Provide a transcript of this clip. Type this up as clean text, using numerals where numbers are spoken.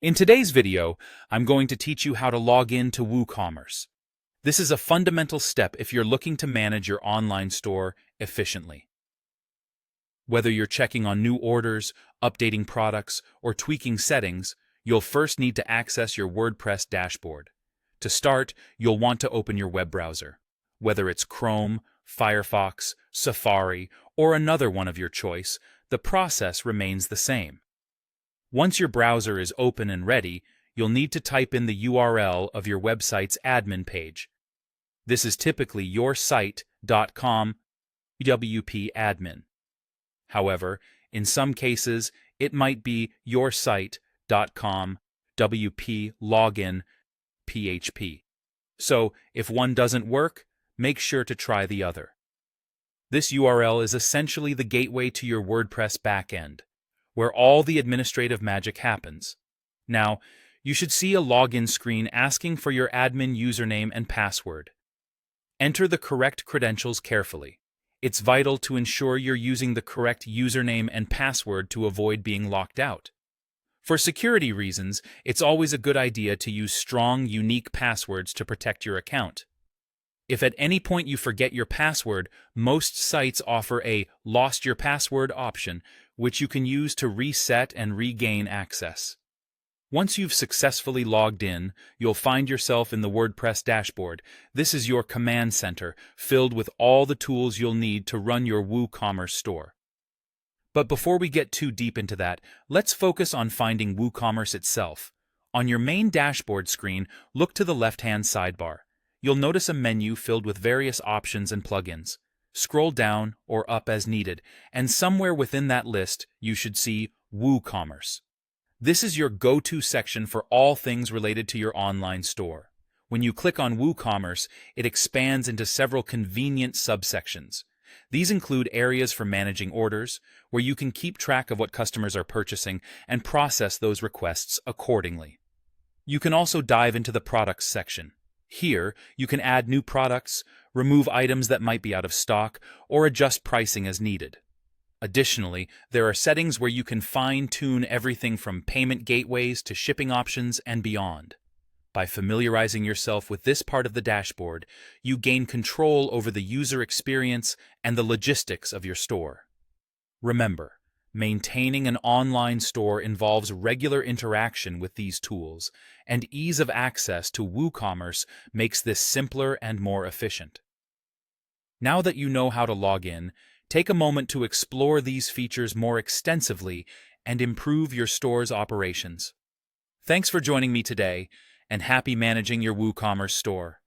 In today's video, I'm going to teach you how to log in to WooCommerce. This is a fundamental step if you're looking to manage your online store efficiently. Whether you're checking on new orders, updating products, or tweaking settings, you'll first need to access your WordPress dashboard. To start, you'll want to open your web browser. Whether it's Chrome, Firefox, Safari, or another one of your choice, the process remains the same. Once your browser is open and ready, you'll need to type in the URL of your website's admin page. This is typically yoursite.com WP admin. However, in some cases, it might be yoursite.com WP login PHP. So, if one doesn't work, make sure to try the other. This URL is essentially the gateway to your WordPress backend, where all the administrative magic happens. Now, you should see a login screen asking for your admin username and password. Enter the correct credentials carefully. It's vital to ensure you're using the correct username and password to avoid being locked out. For security reasons, it's always a good idea to use strong, unique passwords to protect your account. If at any point you forget your password, most sites offer a "lost your password" option, which you can use to reset and regain access. Once you've successfully logged in, you'll find yourself in the WordPress dashboard. This is your command center, filled with all the tools you'll need to run your WooCommerce store. But before we get too deep into that, let's focus on finding WooCommerce itself. On your main dashboard screen, look to the left-hand sidebar. You'll notice a menu filled with various options and plugins. Scroll down or up as needed, and somewhere within that list, you should see WooCommerce. This is your go-to section for all things related to your online store. When you click on WooCommerce, it expands into several convenient subsections. These include areas for managing orders, where you can keep track of what customers are purchasing and process those requests accordingly. You can also dive into the products section. Here, you can add new products, remove items that might be out of stock, or adjust pricing as needed. Additionally, there are settings where you can fine-tune everything from payment gateways to shipping options and beyond. By familiarizing yourself with this part of the dashboard, you gain control over the user experience and the logistics of your store. Remember, maintaining an online store involves regular interaction with these tools, and ease of access to WooCommerce makes this simpler and more efficient. Now that you know how to log in, take a moment to explore these features more extensively and improve your store's operations. Thanks for joining me today, and happy managing your WooCommerce store.